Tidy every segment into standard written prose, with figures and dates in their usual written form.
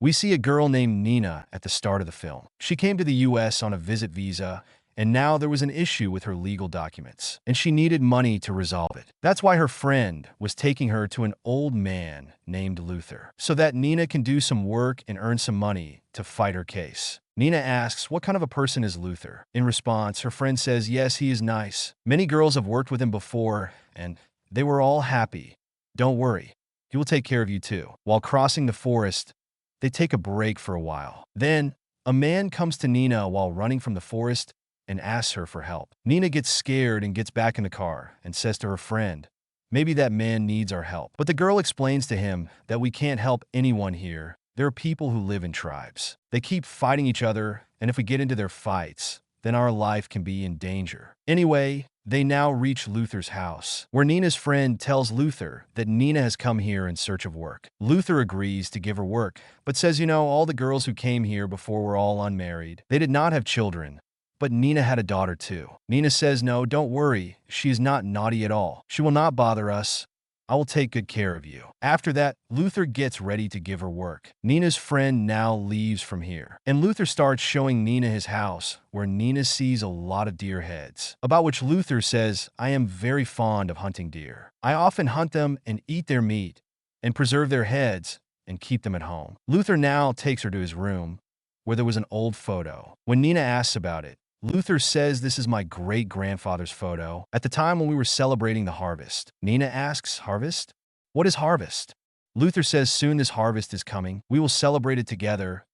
We see a girl named Nina at the start of the film. She came to the US on a visit visa, and now there was an issue with her legal documents, and she needed money to resolve it. That's why her friend was taking her to an old man named Luther, so that Nina can do some work and earn some money to fight her case. Nina asks, what kind of a person is Luther? In response, her friend says, yes, he is nice. Many girls have worked with him before, and they were all happy. Don't worry, he will take care of you too. While crossing the forest, they take a break for a while. Then, a man comes to Nina while running from the forest and asks her for help. Nina gets scared and gets back in the car and says to her friend, maybe that man needs our help. But the girl explains to him that we can't help anyone here. There are people who live in tribes. They keep fighting each other, and if we get into their fights, then our life can be in danger. Anyway, they now reach Luther's house, where Nina's friend tells Luther that Nina has come here in search of work. Luther agrees to give her work, but says, all the girls who came here before were all unmarried. They did not have children, but Nina had a daughter too. Nina says, no, don't worry, she is not naughty at all. She will not bother us. I will take good care of you. After that, Luther gets ready to give her work. Nina's friend now leaves from here, and Luther starts showing Nina his house, where Nina sees a lot of deer heads, about which Luther says, I am very fond of hunting deer. I often hunt them and eat their meat, and preserve their heads, and keep them at home. Luther now takes her to his room, where there was an old photo. When Nina asks about it, Luther says this is my great-grandfather's photo at the time when we were celebrating the harvest. Nina asks, harvest? What is harvest? Luther says soon this harvest is coming. We will celebrate it together.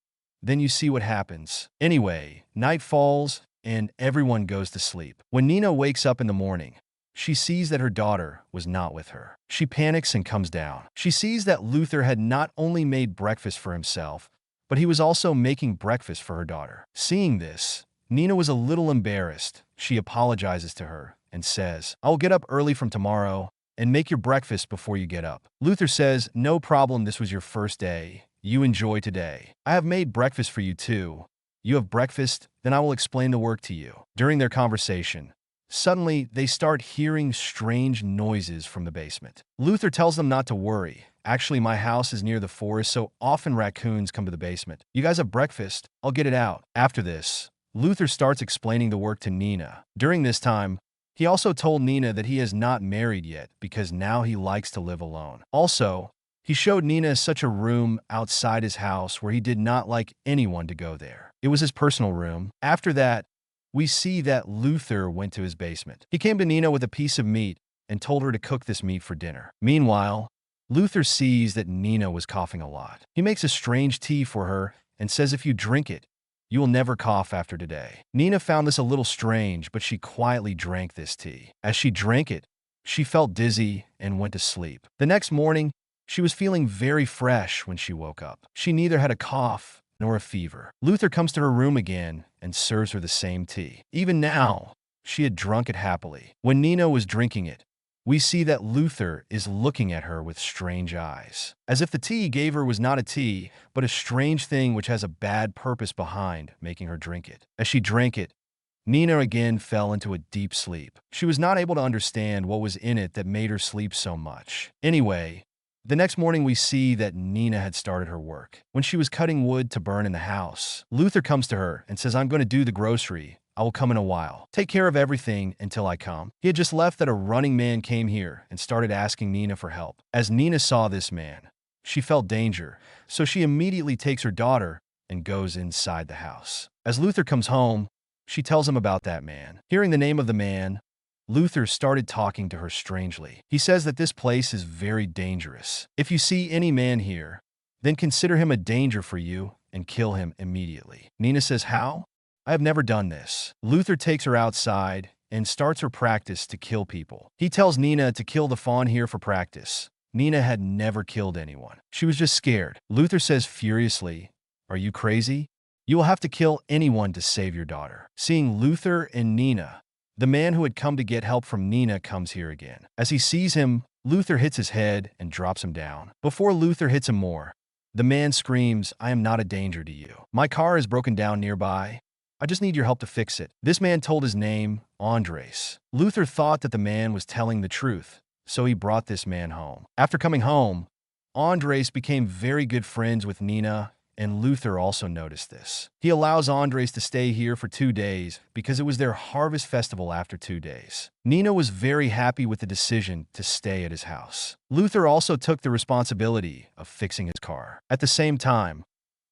Then you see what happens. Anyway, night falls and everyone goes to sleep. When Nina wakes up in the morning, she sees that her daughter was not with her. She panics and comes down. She sees that Luther had not only made breakfast for himself, but he was also making breakfast for her daughter. Seeing this, Nina was a little embarrassed. She apologizes to her and says, I will get up early from tomorrow and make your breakfast before you get up. Luther says, no problem, this was your first day. You enjoy today. I have made breakfast for you too. You have breakfast, then I will explain the work to you. During their conversation, suddenly they start hearing strange noises from the basement. Luther tells them not to worry. Actually, my house is near the forest, so often raccoons come to the basement. You guys have breakfast, I'll get it out. After this, Luther starts explaining the work to Nina. During this time, he also told Nina that he is not married yet because now he likes to live alone. Also, he showed Nina such a room outside his house where he did not like anyone to go there. It was his personal room. After that, we see that Luther went to his basement. He came to Nina with a piece of meat and told her to cook this meat for dinner. Meanwhile, Luther sees that Nina was coughing a lot. He makes a strange tea for her and says if you drink it, you will never cough after today. Nina found this a little strange, but she quietly drank this tea. As she drank it, she felt dizzy and went to sleep. The next morning, she was feeling very fresh when she woke up. She neither had a cough nor a fever. Luther comes to her room again and serves her the same tea. Even now, she had drunk it happily. When Nina was drinking it, we see that Luther is looking at her with strange eyes, as if the tea he gave her was not a tea, but a strange thing which has a bad purpose behind making her drink it. As she drank it, Nina again fell into a deep sleep. She was not able to understand what was in it that made her sleep so much. Anyway, the next morning we see that Nina had started her work. When she was cutting wood to burn in the house, Luther comes to her and says, I'm going to do the grocery. I will come in a while. Take care of everything until I come. He had just left that a running man came here and started asking Nina for help. As Nina saw this man, she felt danger, so she immediately takes her daughter and goes inside the house. As Luther comes home, she tells him about that man. Hearing the name of the man, Luther started talking to her strangely. He says that this place is very dangerous. If you see any man here, then consider him a danger for you and kill him immediately. Nina says, how? I have never done this. Luther takes her outside and starts her practice to kill people. He tells Nina to kill the fawn here for practice. Nina had never killed anyone. She was just scared. Luther says furiously, are you crazy? You will have to kill anyone to save your daughter. Seeing Luther and Nina, the man who had come to get help from Nina comes here again. As he sees him, Luther hits his head and drops him down. Before Luther hits him more, the man screams, I am not a danger to you. My car is broken down nearby. I just need your help to fix it. This man told his name, Andres. Luther thought that the man was telling the truth, so he brought this man home. After coming home, Andres became very good friends with Nina and Luther also noticed this. He allows Andres to stay here for 2 days because it was their harvest festival after 2 days. Nina was very happy with the decision to stay at his house. Luther also took the responsibility of fixing his car. At the same time,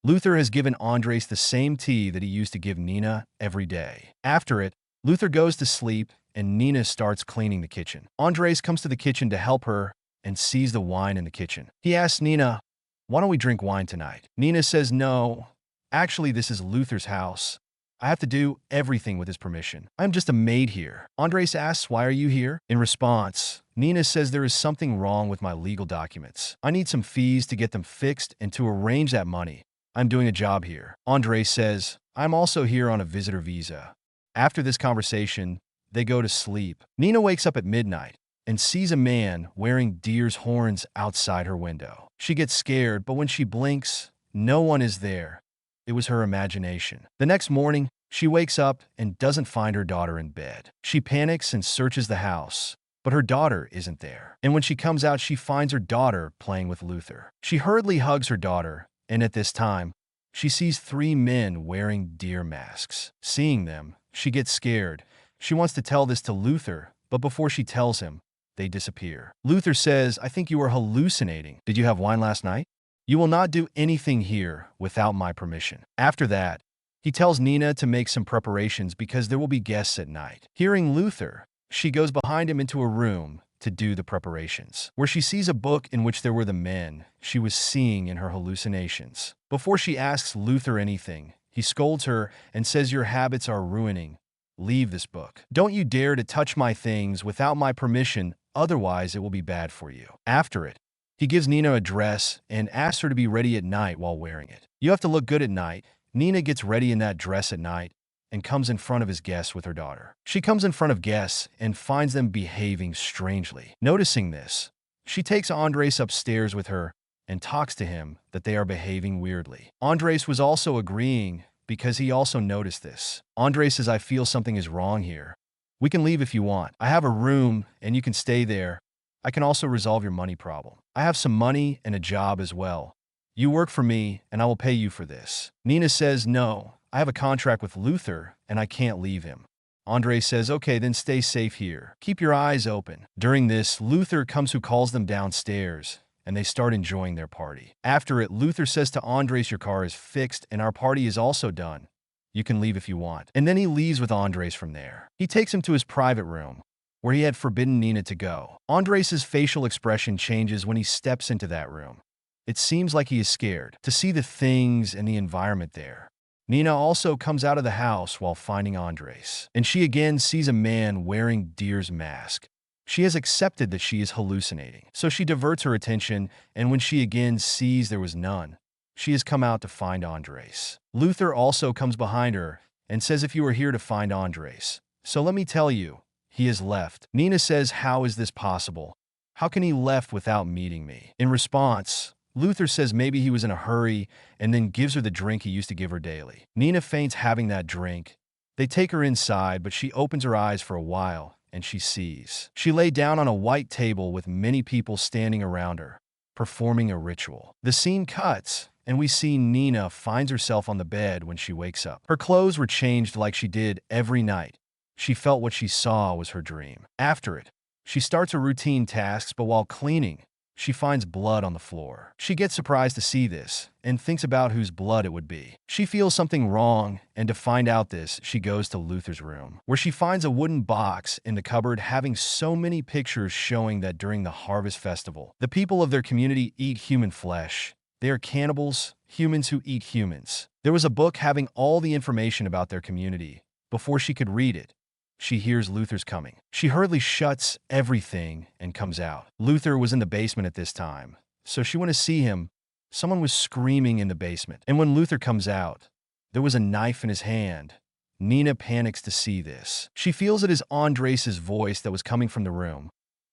Luther has given Andres the same tea that he used to give Nina every day. After it, Luther goes to sleep and Nina starts cleaning the kitchen. Andres comes to the kitchen to help her and sees the wine in the kitchen. He asks Nina, "Why don't we drink wine tonight?" Nina says, "No, actually this is Luther's house. I have to do everything with his permission. I'm just a maid here." Andres asks, "Why are you here?" In response, Nina says there is something wrong with my legal documents. I need some fees to get them fixed and to arrange that money. I'm doing a job here. Andres says, "I'm also here on a visitor visa." After this conversation, they go to sleep. Nina wakes up at midnight and sees a man wearing deer's horns outside her window. She gets scared, but when she blinks, no one is there. It was her imagination. The next morning, she wakes up and doesn't find her daughter in bed. She panics and searches the house, but her daughter isn't there. And when she comes out, she finds her daughter playing with Luther. She hurriedly hugs her daughter, and at this time, she sees 3 men wearing deer masks. Seeing them, she gets scared. She wants to tell this to Luther, but before she tells him, they disappear. Luther says, "I think you are hallucinating. Did you have wine last night? You will not do anything here without my permission." After that, he tells Nina to make some preparations because there will be guests at night. Hearing Luther, she goes behind him into a room to do the preparations, where she sees a book in which there were the men she was seeing in her hallucinations. Before she asks Luther anything, he scolds her and says, "Your habits are ruining. Leave this book. Don't you dare to touch my things without my permission, otherwise it will be bad for you." After it, he gives Nina a dress and asks her to be ready at night while wearing it. You have to look good at night. Nina gets ready in that dress at night and comes in front of his guests with her daughter. She comes in front of guests and finds them behaving strangely. Noticing this, she takes Andres upstairs with her and talks to him that they are behaving weirdly. Andres was also agreeing because he also noticed this. Andres says, "I feel something is wrong here. We can leave if you want. I have a room and you can stay there. I can also resolve your money problem. I have some money and a job as well. You work for me and I will pay you for this." Nina says, "No, I have a contract with Luther and I can't leave him." Andres says, "Okay, then stay safe here. Keep your eyes open." During this, Luther comes who calls them downstairs and they start enjoying their party. After it, Luther says to Andres, "Your car is fixed and our party is also done. You can leave if you want." And then he leaves with Andres from there. He takes him to his private room, where he had forbidden Nina to go. Andres' facial expression changes when he steps into that room. It seems like he is scared to see the things and the environment there. Nina also comes out of the house while finding Andres, and she again sees a man wearing deer's mask. She has accepted that she is hallucinating, so she diverts her attention, and when she again sees there was none, she has come out to find Andres. Luther also comes behind her and says, "If you are here to find Andres, so let me tell you, he has left." Nina says, "How is this possible? How can he left without meeting me?" In response, Luther says maybe he was in a hurry and then gives her the drink he used to give her daily. Nina faints having that drink. They take her inside, but she opens her eyes for a while and she sees. She lay down on a white table with many people standing around her, performing a ritual. The scene cuts, and we see Nina finds herself on the bed when she wakes up. Her clothes were changed like she did every night. She felt what she saw was her dream. After it, she starts her routine tasks, but while cleaning, she finds blood on the floor. She gets surprised to see this and thinks about whose blood it would be. She feels something wrong, and to find out this, she goes to Luther's room, where she finds a wooden box in the cupboard having so many pictures showing that during the harvest festival, the people of their community eat human flesh. They are cannibals, humans who eat humans. There was a book having all the information about their community. Before she could read it, she hears Luther's coming. She hurriedly shuts everything and comes out. Luther was in the basement at this time, so she went to see him. Someone was screaming in the basement, and when Luther comes out, there was a knife in his hand. Nina panics to see this. She feels it is Andres' voice that was coming from the room.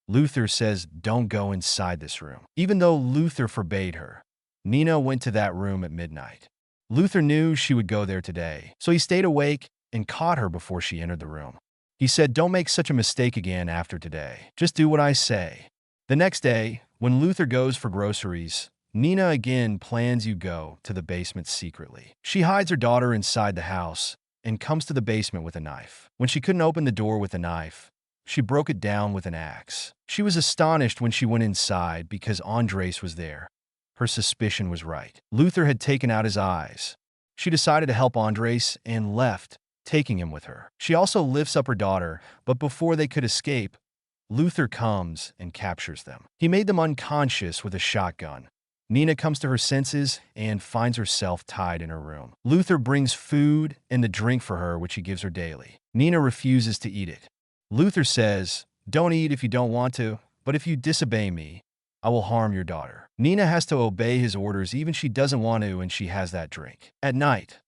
Luther says, "Don't go inside this room." Even though Luther forbade her, Nina went to that room at midnight. Luther knew she would go there today, so he stayed awake and caught her before she entered the room. He said, "Don't make such a mistake again after today. Just do what I say." The next day, when Luther goes for groceries, Nina again plans you go to the basement secretly. She hides her daughter inside the house and comes to the basement with a knife. When she couldn't open the door with a knife, she broke it down with an axe. She was astonished when she went inside because Andres was there. Her suspicion was right. Luther had taken out his eyes. She decided to help Andres and left, taking him with her. She also lifts up her daughter, but before they could escape, Luther comes and captures them. He made them unconscious with a shotgun. Nina comes to her senses and finds herself tied in her room. Luther brings food and the drink for her, which he gives her daily. Nina refuses to eat it. Luther says, "Don't eat if you don't want to, but if you disobey me, I will harm your daughter." Nina has to obey his orders even she doesn't want to, and she has that drink. At night,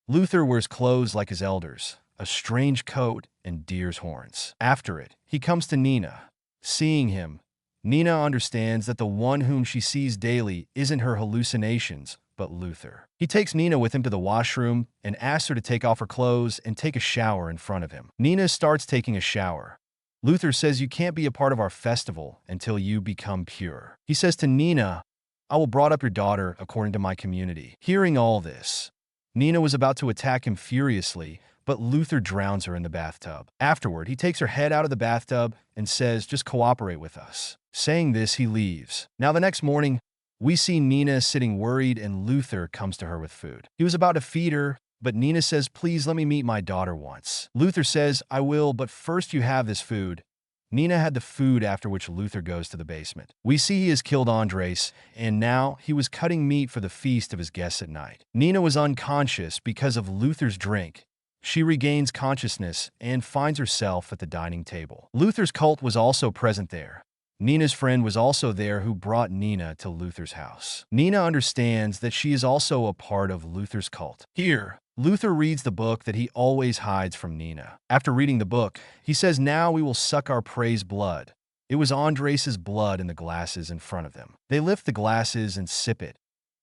Luther wears clothes like his elders, a strange coat and deer's horns. After it, he comes to Nina. Seeing him, Nina understands that the one whom she sees daily isn't her hallucinations, but Luther. He takes Nina with him to the washroom and asks her to take off her clothes and take a shower in front of him. Nina starts taking a shower. Luther says you can't be a part of our festival until you become pure. He says to Nina, "I will brought up your daughter according to my community." Hearing all this, Nina was about to attack him furiously, but Luther drowns her in the bathtub. Afterward, he takes her head out of the bathtub and says, "Just cooperate with us." Saying this, he leaves. Now the next morning, we see Nina sitting worried and Luther comes to her with food. He was about to feed her, but Nina says, "Please let me meet my daughter once." Luther says, "I will, but first you have this food." Nina had the food, after which Luther goes to the basement. We see he has killed Andres, and now he was cutting meat for the feast of his guests at night. Nina was unconscious because of Luther's drink. She regains consciousness and finds herself at the dining table. Luther's cult was also present there. Nina's friend was also there who brought Nina to Luther's house. Nina understands that she is also a part of Luther's cult. Here, Luther reads the book that he always hides from Nina. After reading the book, he says, "Now we will suck our prey's blood." It was Andres's blood in the glasses in front of them. They lift the glasses and sip it.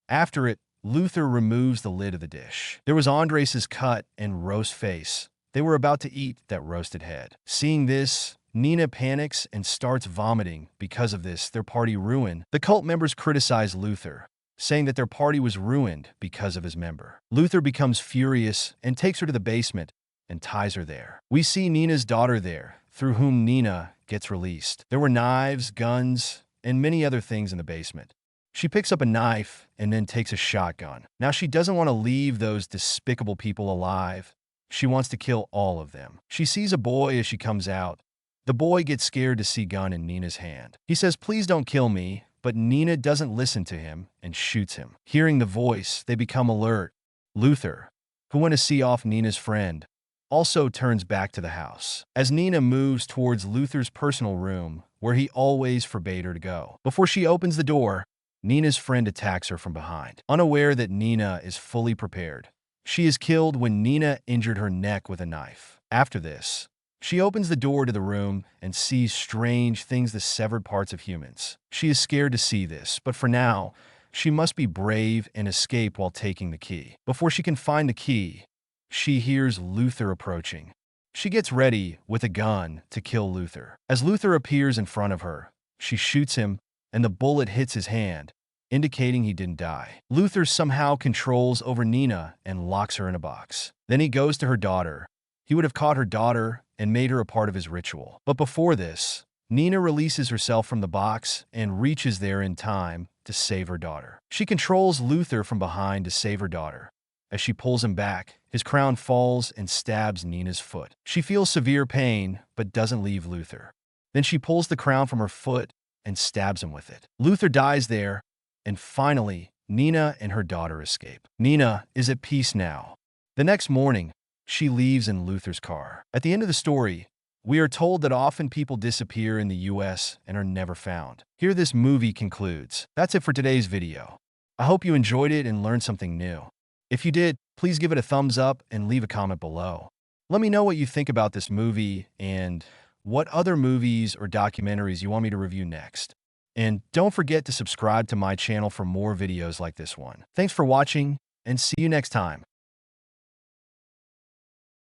After it, Luther removes the lid of the dish. There was Andres's cut and roast face. They were about to eat that roasted head. Seeing this, Nina panics and starts vomiting. Because of this, their party ruined. The cult members criticize Luther, saying that their party was ruined because of his member. Luther becomes furious and takes her to the basement and ties her there. We see Nina's daughter there, through whom Nina gets released. There were knives, guns, and many other things in the basement. She picks up a knife and then takes a shotgun. Now she doesn't want to leave those despicable people alive. She wants to kill all of them. She sees a boy as she comes out. The boy gets scared to see gun in Nina's hand. He says, "Please don't kill me," but Nina doesn't listen to him and shoots him. Hearing the voice, they become alert. Luther, who went to see off Nina's friend, also turns back to the house. As Nina moves towards Luther's personal room, where he always forbade her to go. Before she opens the door, Nina's friend attacks her from behind. Unaware that Nina is fully prepared, she is killed when Nina injured her neck with a knife. After this, she opens the door to the room and sees strange things, the severed parts of humans. She is scared to see this, but for now, she must be brave and escape while taking the key. Before she can find the key, she hears Luther approaching. She gets ready with a gun to kill Luther. As Luther appears in front of her, she shoots him and the bullet hits his hand, indicating he didn't die. Luther somehow controls over Nina and locks her in a box. Then he goes to her daughter. He would have caught her daughter and made her a part of his ritual. But before this, Nina releases herself from the box and reaches there in time to save her daughter. She controls Luther from behind to save her daughter. As she pulls him back, his crown falls and stabs Nina's foot. She feels severe pain, but doesn't leave Luther. Then she pulls the crown from her foot and stabs him with it. Luther dies there, and finally, Nina and her daughter escape. Nina is at peace now. The next morning, she leaves in Luther's car. At the end of the story, we are told that often people disappear in the US and are never found. Here this movie concludes. That's it for today's video. I hope you enjoyed it and learned something new. If you did, please give it a thumbs up and leave a comment below. Let me know what you think about this movie and what other movies or documentaries you want me to review next. And don't forget to subscribe to my channel for more videos like this one. Thanks for watching, and see you next time.